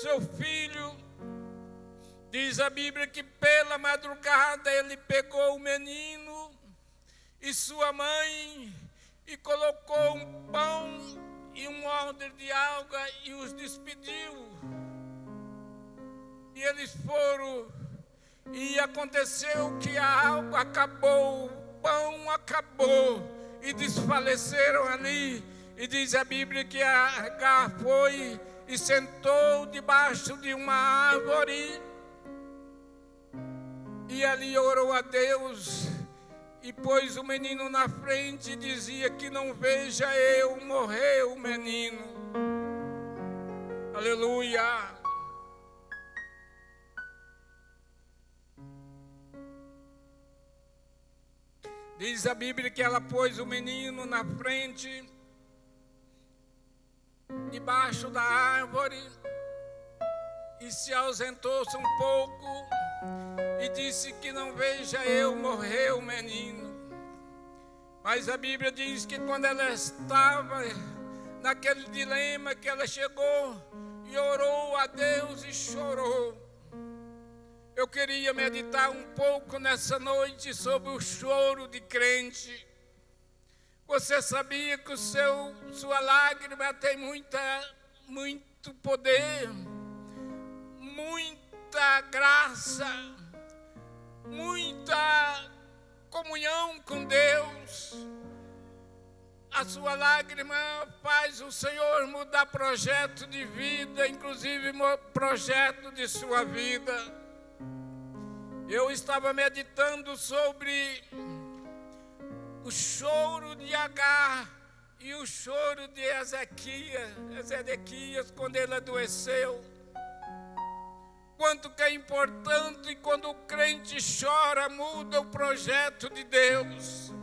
seu filho. Diz a Bíblia que pela madrugada ele pegou o menino e sua mãe e colocou um pão e um odre de água e os despediu. E eles foram, e aconteceu que a água acabou, o pão acabou, e desfaleceram ali. E diz a Bíblia que Agar foi e sentou debaixo de uma árvore, e ali orou a Deus, e pôs o menino na frente e dizia que não veja eu morrer o menino. Aleluia. Diz a Bíblia que ela pôs o menino na frente, debaixo da árvore, e se ausentou-se um pouco, e disse que não veja eu morrer o menino. Mas a Bíblia diz que quando ela estava naquele dilema, que ela chegou e orou a Deus e chorou. Eu queria meditar um pouco nessa noite sobre o choro de crente. Você sabia que sua lágrima tem muito poder, muita graça, muita comunhão com Deus. A sua lágrima faz o Senhor mudar projeto de vida, inclusive projeto de sua vida. Eu estava meditando sobre o choro de Agar e o choro de Ezequias quando ele adoeceu. Quanto que é importante quando o crente chora, muda o projeto de Deus.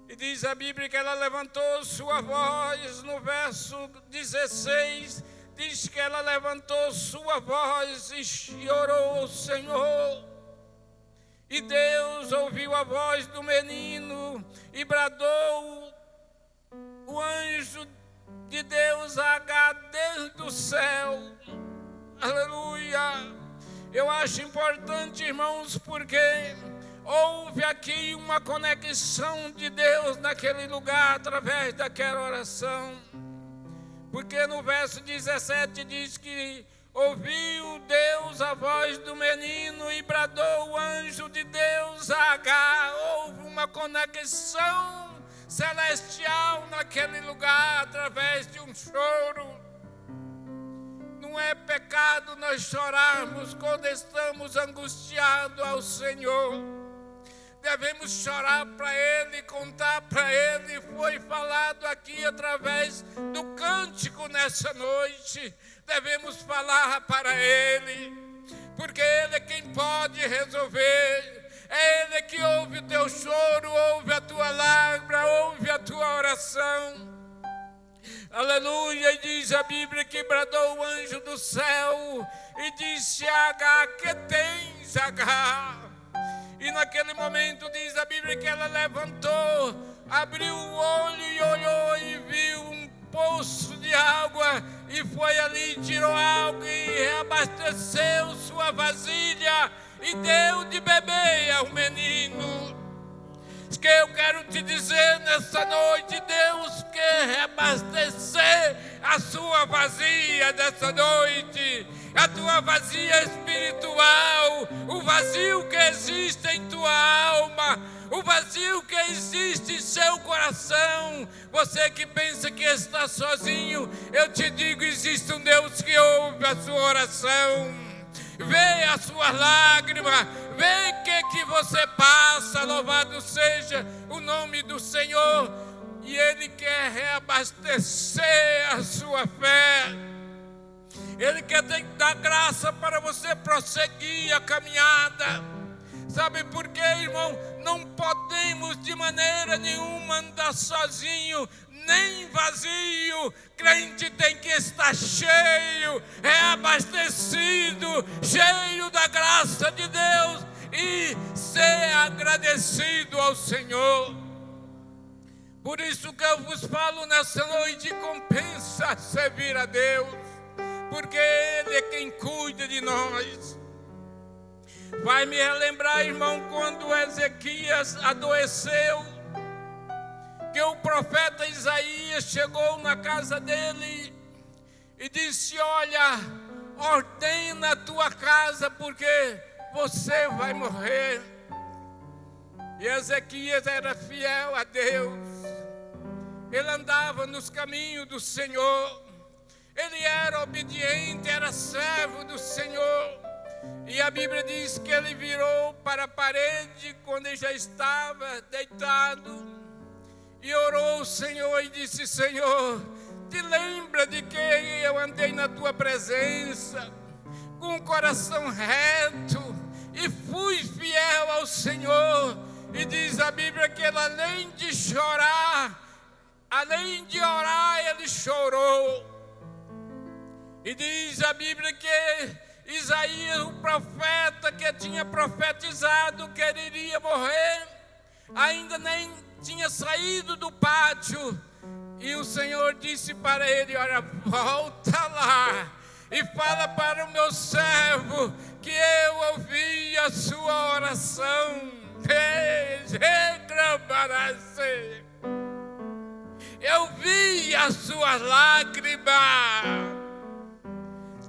E diz a Bíblia que ela levantou sua voz, no verso 16, diz que ela levantou sua voz e orou ao Senhor. E Deus ouviu a voz do menino e bradou o anjo de Deus a Agar desde o céu. Aleluia! Eu acho importante, irmãos, porque houve aqui uma conexão de Deus naquele lugar através daquela oração. Porque no verso 17 diz que ouviu Deus a voz do menino e bradou o anjo de Deus a Agar. Houve uma conexão celestial naquele lugar através de um choro. Não é pecado nós chorarmos quando estamos angustiados ao Senhor. Devemos chorar para Ele, contar para Ele. Foi falado aqui através do cântico nessa noite. Devemos falar para Ele, porque Ele é quem pode resolver. É Ele que ouve o teu choro, ouve a tua lágrima, ouve a tua oração. Aleluia. E diz a Bíblia que bradou o anjo do céu e disse a Agar: que tens, Agar? E naquele momento diz a Bíblia que ela levantou, abriu o olho e olhou e viu um poço de água, e foi ali, tirou água e reabasteceu sua vasilha e deu de beber ao menino. Que eu quero te dizer nessa noite, Deus quer reabastecer a sua vazia dessa noite, a tua vazia espiritual, o vazio que existe em tua alma, o vazio que existe em seu coração. Você que pensa que está sozinho, eu te digo, existe um Deus que ouve a sua oração. Vê a sua lágrima, vê o que você passa, louvado seja o nome do Senhor. E Ele quer reabastecer a sua fé. Ele quer dar graça para você prosseguir a caminhada. Sabe por quê, irmão? Não podemos de maneira nenhuma andar sozinho, nem vazio. Crente tem que estar cheio, reabastecido, cheio da graça de Deus e ser agradecido ao Senhor. Por isso que eu vos falo nessa noite, compensa servir a Deus. porque Ele é quem cuida de nós. Vai me relembrar, irmão, quando Ezequias adoeceu, que o profeta Isaías chegou na casa dele e disse: olha, ordena a tua casa, porque você vai morrer. E Ezequias era fiel a Deus, ele andava nos caminhos do Senhor, ele era obediente, era servo do Senhor. E a Bíblia diz que ele virou para a parede quando ele já estava deitado e orou ao Senhor e disse: Senhor, te lembra de que eu andei na tua presença com o coração reto e fui fiel ao Senhor. E diz a Bíblia que ele, além de chorar, além de orar, ele chorou. E diz a Bíblia que Isaías, o profeta que tinha profetizado que ele iria morrer, ainda nem tinha saído do pátio. E o Senhor disse para ele: olha, volta lá e fala para o meu servo que eu ouvi a sua oração. Eu vi as suas lágrimas.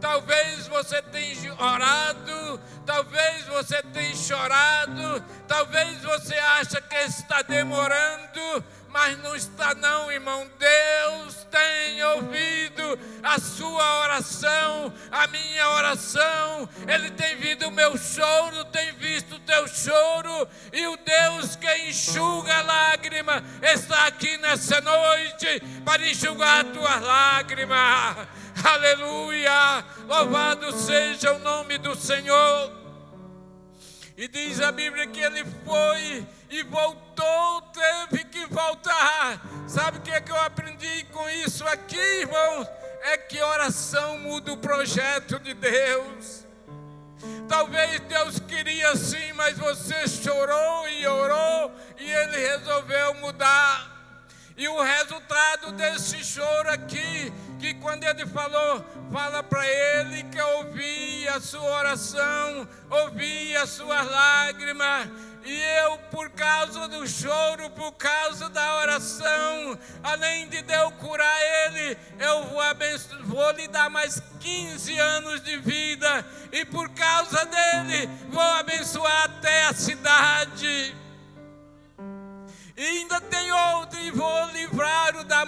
Talvez você tenha orado, talvez você tenha chorado, talvez você acha que está demorando, mas não está não, irmão. Deus tem ouvido a sua oração, a minha oração. Ele tem visto o meu choro, tem visto o teu choro, e o Deus que enxuga a lágrima está aqui nessa noite para enxugar as tuas lágrimas. Aleluia, louvado seja o nome do Senhor. E diz a Bíblia que ele foi e voltou, teve que voltar. Sabe o que é que eu aprendi com isso aqui, irmãos? É que oração muda o projeto de Deus. Talvez Deus queria sim, mas você chorou e orou e ele resolveu mudar. E o resultado desse choro aqui, que quando ele falou, fala para ele que eu ouvi a sua oração, ouvi as suas lágrimas, e eu, por causa do choro, por causa da oração, além de Deus curar ele, eu vou lhe dar mais 15 anos de vida, e por causa dele, vou abençoar até a cidade. E ainda tem outro, e vou livrar-o da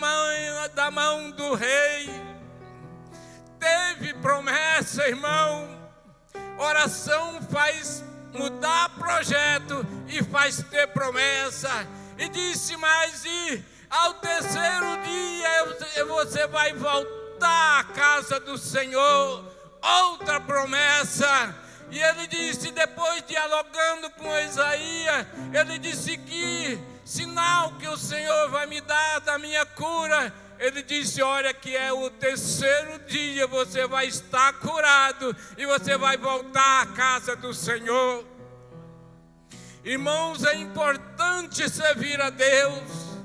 mão do rei. Teve promessa, irmão. Oração faz mudar projeto e faz ter promessa. E disse mais: e ao terceiro dia você vai voltar à casa do Senhor. Outra promessa. E ele disse, depois dialogando com Isaías, ele disse que sinal que o Senhor vai me dar da minha cura. Ele disse: olha, que é o terceiro dia você vai estar curado e você vai voltar à casa do Senhor. Irmãos, é importante servir a Deus,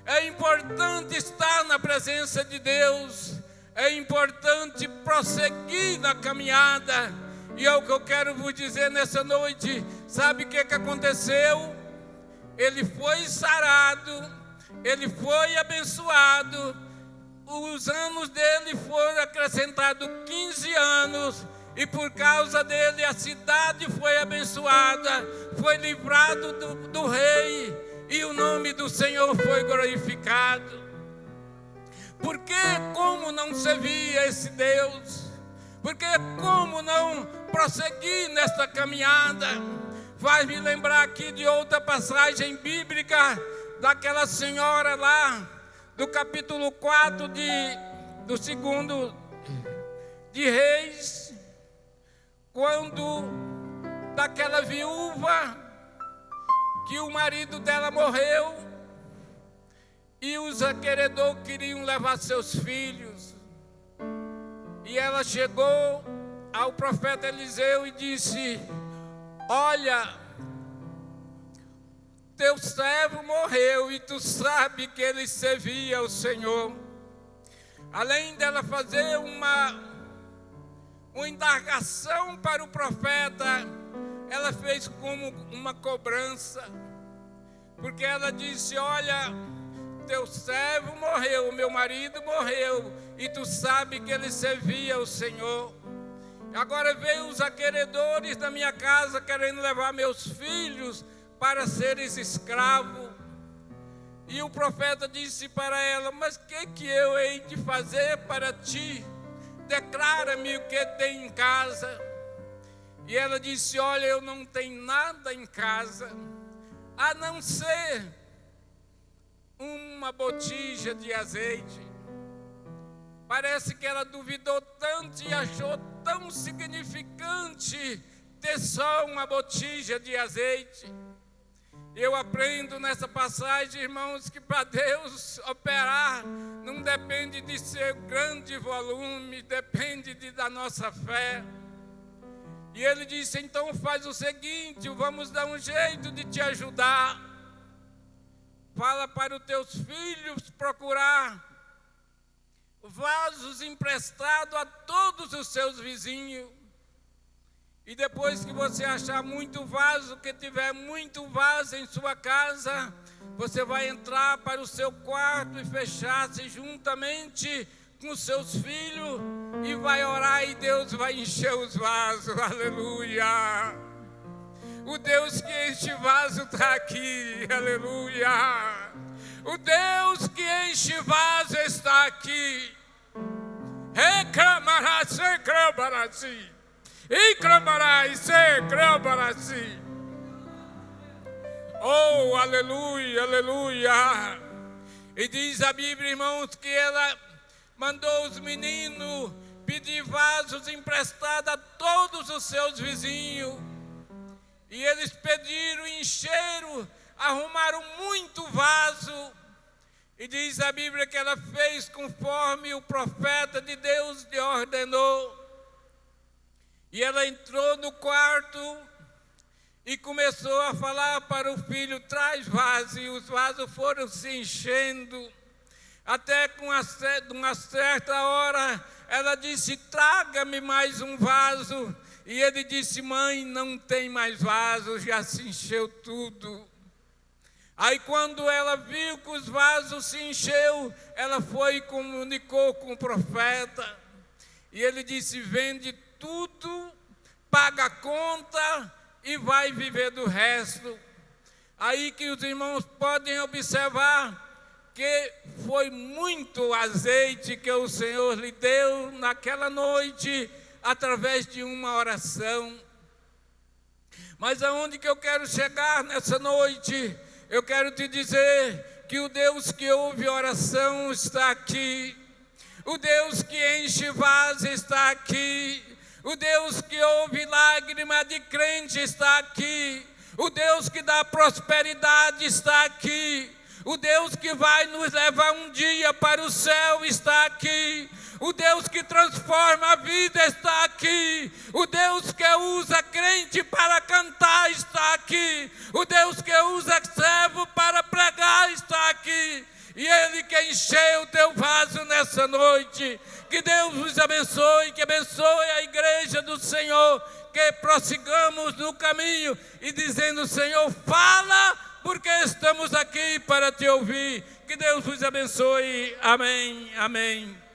é importante estar na presença de Deus, é importante prosseguir na caminhada. E é o que eu quero vos dizer nessa noite. Sabe o que aconteceu? Ele foi sarado, ele foi abençoado, os anos dele foram acrescentados 15 anos, e por causa dele a cidade foi abençoada, foi livrado do rei, e o nome do Senhor foi glorificado. Porque como não servia esse Deus? Porque como não prosseguir nesta caminhada? Faz me lembrar aqui de outra passagem bíblica, daquela senhora lá, do capítulo 4 do segundo de Reis, quando daquela viúva que o marido dela morreu, e os aqueredores queriam levar seus filhos. E ela chegou ao profeta Eliseu e disse: olha, teu servo morreu e tu sabe que ele servia ao Senhor. Além dela fazer uma indagação para o profeta, ela fez como uma cobrança, porque ela disse: olha, teu servo morreu, meu marido morreu, e tu sabe que ele servia ao Senhor. Agora veio os acreedores da minha casa querendo levar meus filhos para seres escravos. E o profeta disse para ela: mas que eu hei de fazer para ti? Declara-me o que tem em casa. E ela disse: olha, eu não tenho nada em casa, a não ser uma botija de azeite. Parece que ela duvidou tanto e achou tão significante ter só uma botija de azeite. Eu aprendo nessa passagem, irmãos, que para Deus operar não depende de ser grande volume, depende da nossa fé. E ele disse: então faz o seguinte, vamos dar um jeito de te ajudar. Fala para os teus filhos procurar vasos emprestados a todos os seus vizinhos. E depois que você achar muito vaso, que tiver muito vaso em sua casa, você vai entrar para o seu quarto e fechar-se juntamente com os seus filhos e vai orar, e Deus vai encher os vasos. Aleluia! O Deus que enche vaso está aqui. Aleluia! O Deus que enche vaso está aqui. Oh, aleluia, aleluia. E diz a Bíblia, irmãos, que ela mandou os meninos pedir vasos emprestados a todos os seus vizinhos. E eles pediram, encheram, arrumaram muito vaso. E diz a Bíblia que ela fez conforme o profeta de Deus lhe ordenou. E ela entrou no quarto e começou a falar para o filho: traz vaso. E os vasos foram se enchendo. Até com uma certa hora, ela disse: traga-me mais um vaso. E ele disse: mãe, não tem mais vaso, já se encheu tudo. Aí quando ela viu que os vasos se encheu, ela foi e comunicou com o profeta. E ele disse: vende tudo, paga a conta e vai viver do resto. Aí que os irmãos podem observar que foi muito azeite que o Senhor lhe deu naquela noite, através de uma oração. Mas aonde que eu quero chegar nessa noite? Eu quero te dizer que o Deus que ouve oração está aqui. O Deus que enche vaso está aqui. O Deus que ouve lágrima de crente está aqui. O Deus que dá prosperidade está aqui. O Deus que vai nos levar um dia para o céu está aqui. O Deus que transforma a vida está aqui. O Deus que usa crente para cantar está aqui. O Deus que usa servo para pregar está aqui. E Ele que encheu o teu vaso nessa noite. Que Deus vos abençoe, que abençoe a igreja do Senhor. Que prossigamos no caminho e dizendo: Senhor, fala, porque estamos aqui para te ouvir. Que Deus vos abençoe. Amém, amém.